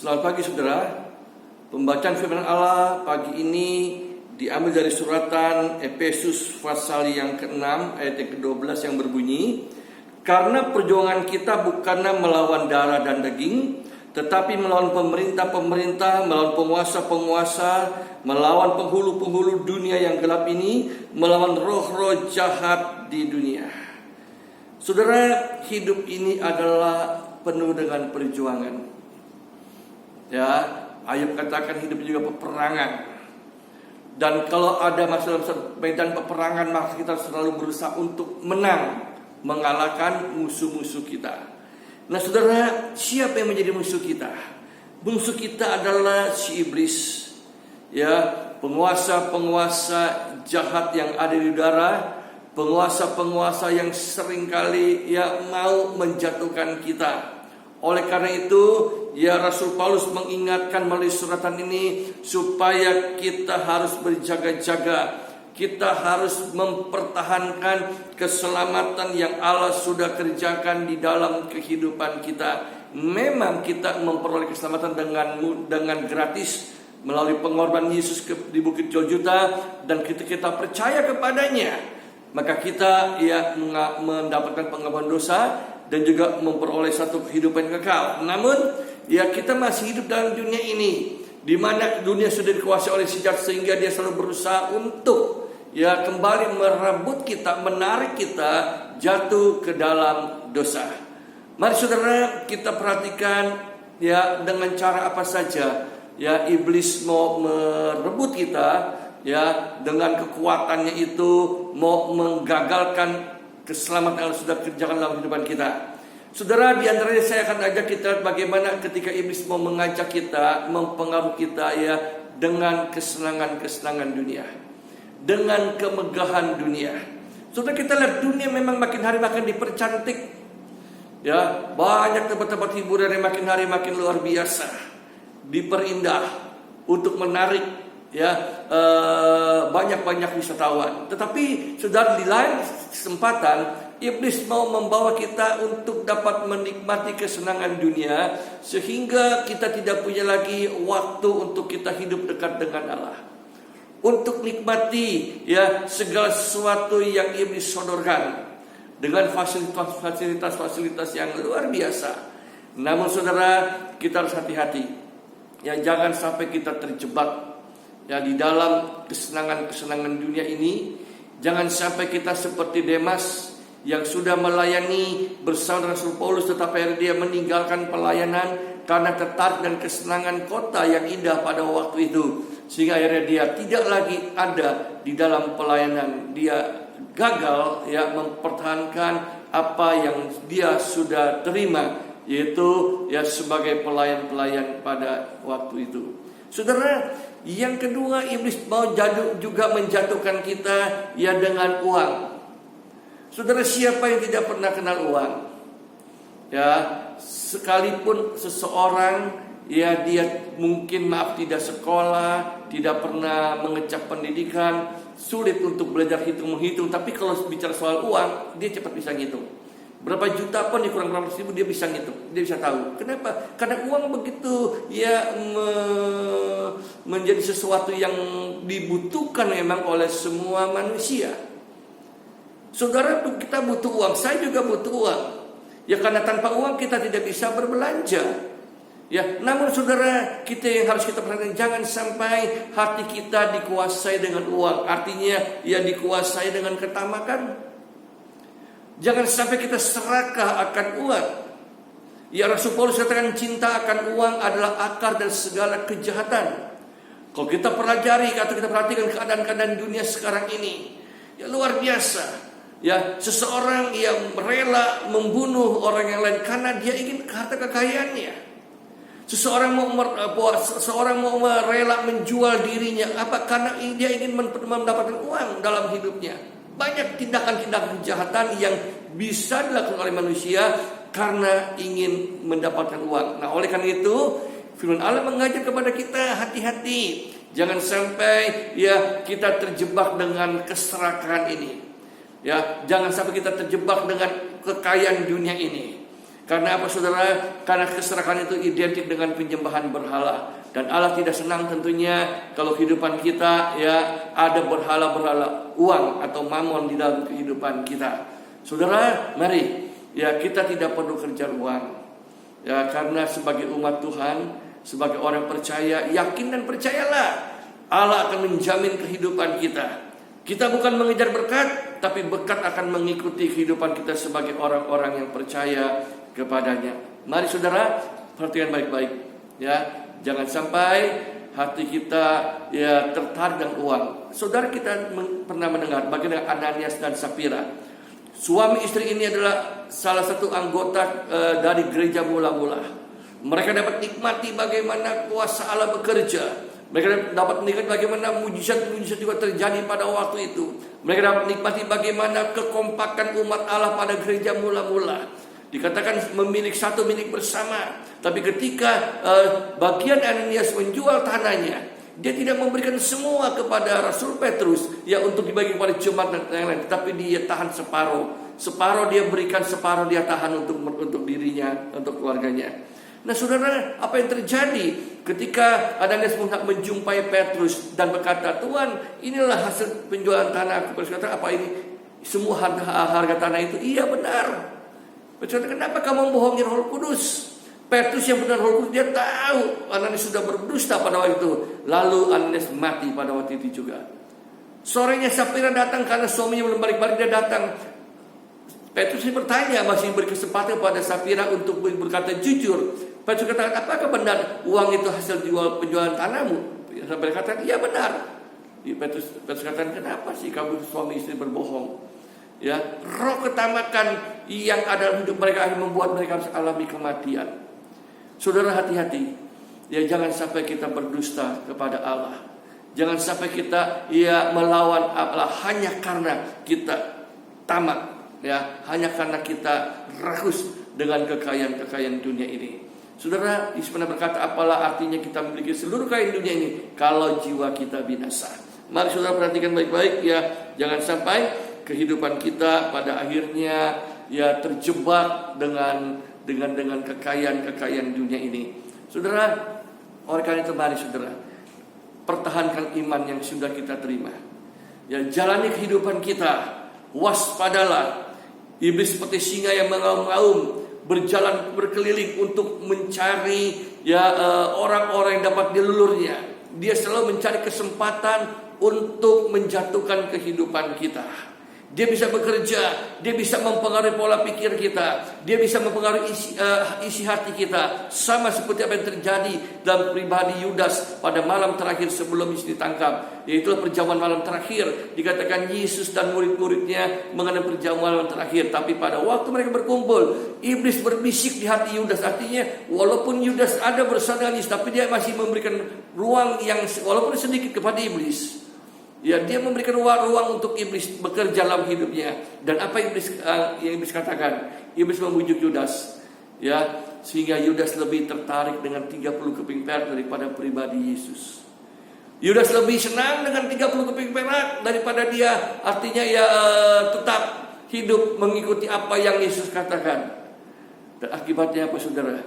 Selamat pagi saudara. Pembacaan firman Allah pagi ini diambil dari suratan Efesus pasal yang ke-6 ayat yang ke-12 yang berbunyi, karena perjuangan kita bukanlah melawan darah dan daging, tetapi melawan pemerintah-pemerintah, melawan penguasa-penguasa, melawan penghulu-penghulu dunia yang gelap ini, melawan roh-roh jahat di dunia. Saudara, hidup ini adalah penuh dengan perjuangan. Ya, Ayub katakan hidup juga peperangan. Dan kalau ada masalah medan peperangan, maka kita selalu berusaha untuk menang, mengalahkan musuh-musuh kita. Nah saudara, siapa yang menjadi musuh kita? Musuh kita adalah si iblis, ya, penguasa-penguasa jahat yang ada di udara, penguasa-penguasa yang seringkali ya mau menjatuhkan kita. Oleh karena itu, ya Rasul Paulus mengingatkan melalui suratan ini supaya kita harus berjaga-jaga. Kita harus mempertahankan keselamatan yang Allah sudah kerjakan di dalam kehidupan kita. Memang kita memperoleh keselamatan dengan gratis melalui pengorbanan Yesus di Bukit Golgota, dan kita percaya kepadanya, maka kita ya mendapatkan pengampunan dosa dan juga memperoleh satu kehidupan kekal. Namun ya kita masih hidup dalam dunia ini, di mana dunia sudah dikuasai oleh si jahat, sehingga dia selalu berusaha untuk ya kembali merebut kita, menarik kita jatuh ke dalam dosa. Mari saudara, kita perhatikan ya dengan cara apa saja ya iblis mau merebut kita, ya dengan kekuatannya itu mau menggagalkan keselamatan yang sudah kerjakan dalam kehidupan kita. Saudara, di antaranya saya akan ajak kita bagaimana ketika iblis mau mengajak kita, mempengaruhi kita ya dengan kesenangan-kesenangan dunia, dengan kemegahan dunia. Saudara, kita lihat dunia memang makin hari makin dipercantik. Ya, banyak tempat-tempat hiburan yang makin hari makin luar biasa, diperindah untuk menarik ya banyak-banyak wisatawan. Tetapi saudara, di lain kesempatan iblis mau membawa kita untuk dapat menikmati kesenangan dunia, sehingga kita tidak punya lagi waktu untuk kita hidup dekat dengan Allah, untuk nikmati ya segala sesuatu yang iblis sodorkan dengan fasilitas-fasilitas yang luar biasa. Namun saudara, kita harus hati-hati ya, jangan sampai kita terjebak ya di dalam kesenangan-kesenangan dunia ini. Jangan sampai kita seperti Demas yang sudah melayani bersama Rasul Paulus, tetapi dia meninggalkan pelayanan karena tertarik dan kesenangan kota yang indah pada waktu itu, sehingga akhirnya dia tidak lagi ada di dalam pelayanan. Dia gagal ya mempertahankan apa yang dia sudah terima, yaitu ya sebagai pelayan-pelayan pada waktu itu. Saudara, yang kedua, iblis mau juga menjatuhkan kita ya dengan uang. Saudara, siapa yang tidak pernah kenal uang? Ya, sekalipun seseorang ya dia mungkin tidak sekolah, tidak pernah mengecap pendidikan, sulit untuk belajar hitung-menghitung, tapi kalau bicara soal uang, dia cepat bisa ngitung. Berapa juta pun dikurang berapa ribu dia bisa ngitung, dia bisa tahu. Kenapa? Karena uang begitu ya menjadi sesuatu yang dibutuhkan memang oleh semua manusia. Saudara, kita butuh uang, saya juga butuh uang. Ya karena tanpa uang kita tidak bisa berbelanja. Ya, namun saudara, kita yang harus kita perhatikan, jangan sampai hati kita dikuasai dengan uang. Artinya ya dikuasai dengan ketamakan. Jangan sampai kita serakah akan uang. Ya Rasul Paulus katakan cinta akan uang adalah akar dan segala kejahatan. Kalau kita pelajari atau kita perhatikan keadaan-keadaan dunia sekarang ini, ya luar biasa. Ya, seseorang yang rela membunuh orang yang lain karena dia ingin harta kekayaannya. Seseorang mau rela menjual dirinya karena dia ingin mendapatkan uang dalam hidupnya. Banyak tindakan-tindakan kejahatan yang bisa dilakukan oleh manusia karena ingin mendapatkan uang. Nah, oleh karena itu firman Allah mengajar kepada kita hati-hati, jangan sampai ya kita terjebak dengan keserakahan ini. Ya, jangan sampai kita terjebak dengan kekayaan dunia ini. Karena apa saudara? Karena keserakahan itu identik dengan penyembahan berhala. Dan Allah tidak senang tentunya kalau kehidupan kita ya ada berhala-berhala uang atau mamon di dalam kehidupan kita. Saudara, mari ya kita tidak perlu kejar uang. Ya, karena sebagai umat Tuhan, sebagai orang percaya, yakin dan percayalah Allah akan menjamin kehidupan kita. Kita bukan mengejar berkat, tapi berkat akan mengikuti kehidupan kita sebagai orang-orang yang percaya kepadanya. Mari saudara, perhatikan baik-baik ya. Jangan sampai hati kita ya tertarik dengan uang. Saudara, kita pernah mendengar bagaimana Ananias dan Safira. Suami istri ini adalah salah satu anggota dari gereja mula-mula. Mereka dapat nikmati bagaimana kuasa Allah bekerja. Mereka dapat menikmati bagaimana mujizat-mujizat juga terjadi pada waktu itu. Mereka dapat menikmati bagaimana kekompakan umat Allah pada gereja mula-mula. Dikatakan memiliki satu milik bersama. Tapi ketika bagian Ananias menjual tanahnya, dia tidak memberikan semua kepada Rasul Petrus ya untuk dibagi kepada jemaat dan yang lain, tapi dia tahan separuh. Separuh dia berikan, separuh dia tahan untuk dirinya, untuk keluarganya. Nah saudara, apa yang terjadi ketika Ananias menjumpai Petrus dan berkata, Tuhan, inilah hasil penjualan tanah. Petrus kata, apa ini? Semua harga tanah itu? Iya benar. Petrus kata, kenapa kamu membohongi Roh Kudus? Petrus yang benar Roh Kudus, dia tahu Ananias sudah berdusta pada waktu itu. Lalu Ananias mati pada waktu itu juga. Sorenya Safira datang karena suaminya belum balik-balik, dia datang. Petrus bertanya, masih beri kesempatan pada Safira untuk berkata jujur. Petrus katakan, apakah benar uang itu hasil penjualan tanahmu? Safira katakan, iya benar. Petrus katakan, kenapa sih kamu suami istri berbohong? Ya, roh ketamakan yang ada dalam hidup mereka akan membuat mereka harus alami kematian. Saudara, hati-hati. Ya, jangan sampai kita berdusta kepada Allah. Jangan sampai kita ya melawan Allah hanya karena kita tamak. Ya, hanya karena kita rakus dengan kekayaan dunia ini. Saudara, Yesus pernah berkata, apalah artinya kita memiliki seluruh kekayaan dunia ini kalau jiwa kita binasa. Mari saudara perhatikan baik-baik ya, jangan sampai kehidupan kita pada akhirnya ya terjebak dengan kekayaan dunia ini. Saudara, oleh karena itu mari saudara pertahankan iman yang sudah kita terima. Ya, jalani kehidupan kita, waspadalah. Iblis seperti singa yang mengaum-ngaum, berjalan berkeliling untuk mencari ya orang-orang yang dapat dilulurnya. Dia selalu mencari kesempatan untuk menjatuhkan kehidupan kita. Dia bisa bekerja, dia bisa mempengaruhi pola pikir kita, dia bisa mempengaruhi isi hati kita. Sama seperti apa yang terjadi dalam pribadi Yudas pada malam terakhir sebelum Yesus ditangkap. Yaitulah perjamuan malam terakhir. Dikatakan Yesus dan murid-muridnya mengenai perjamuan malam terakhir. Tapi pada waktu mereka berkumpul, iblis berbisik di hati Yudas. Artinya walaupun Yudas ada bersama dengan Yesus, tapi dia masih memberikan ruang yang walaupun sedikit kepada iblis. Ya, dia memberikan ruang untuk iblis bekerja dalam hidupnya. Dan apa yang iblis katakan? Iblis membujuk Yudas. Ya, sehingga Yudas lebih tertarik dengan 30 keping perak daripada pribadi Yesus. Yudas lebih senang dengan 30 keping perak daripada dia artinya ya tetap hidup mengikuti apa yang Yesus katakan. Dan akibatnya apa saudara?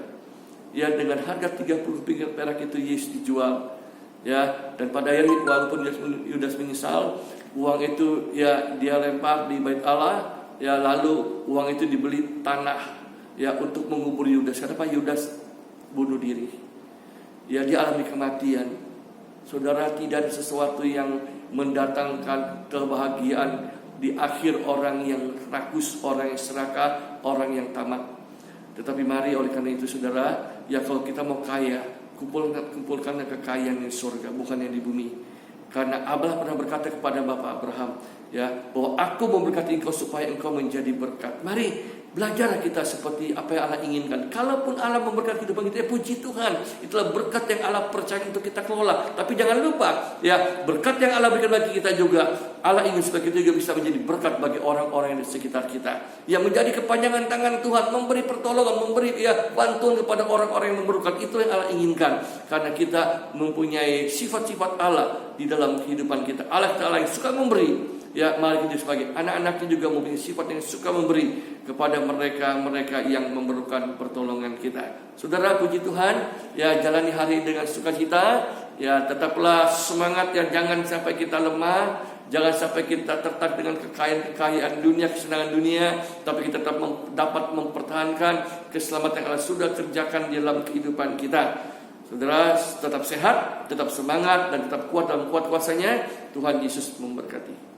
Ya, dengan harga 30 keping perak itu Yesus dijual. Ya, dan pada akhirnya walaupun Yudas menyesal, uang itu ya dia lempar di bait Allah, ya lalu uang itu dibeli tanah ya untuk mengubur Yudas. Kenapa Yudas bunuh diri? Ya, dia alami kematian. Saudara, tidak ada sesuatu yang mendatangkan kebahagiaan di akhir orang yang rakus, orang yang serakah, orang yang tamak. Tetapi mari oleh karena itu saudara, ya kalau kita mau kaya, kumpulkan kekayaan di surga, bukan yang di bumi. Karena Abraham pernah berkata kepada Bapak Abraham, ya, bahwa aku memberkati engkau supaya engkau menjadi berkat. Mari belajarlah kita seperti apa yang Allah inginkan. Kalaupun Allah memberkati kehidupan kita, ya puji Tuhan. Itulah berkat yang Allah percaya untuk kita kelola. Tapi jangan lupa, ya, berkat yang Allah berikan bagi kita juga, Allah ingin supaya kita juga bisa menjadi berkat bagi orang-orang yang di sekitar kita. Yang menjadi kepanjangan tangan Tuhan, memberi pertolongan, memberi ya bantuan kepada orang-orang yang memerlukan. Itu yang Allah inginkan. Karena kita mempunyai sifat-sifat Allah di dalam kehidupan kita. Allah yang suka memberi. ya mari kita sebagai anak-anaknya juga mempunyai sifat yang suka memberi kepada mereka yang memerlukan pertolongan kita. Saudara, puji Tuhan, ya jalani hari dengan sukacita, ya tetaplah semangat, ya jangan sampai kita lemah, jangan sampai kita tertarik dengan kekayaan dunia, kesenangan dunia, tapi kita tetap dapat mempertahankan keselamatan yang Allah sudah kerjakan di dalam kehidupan kita. Saudara, tetap sehat, tetap semangat, dan tetap kuat dalam kuat kuasanya. Tuhan Yesus memberkati.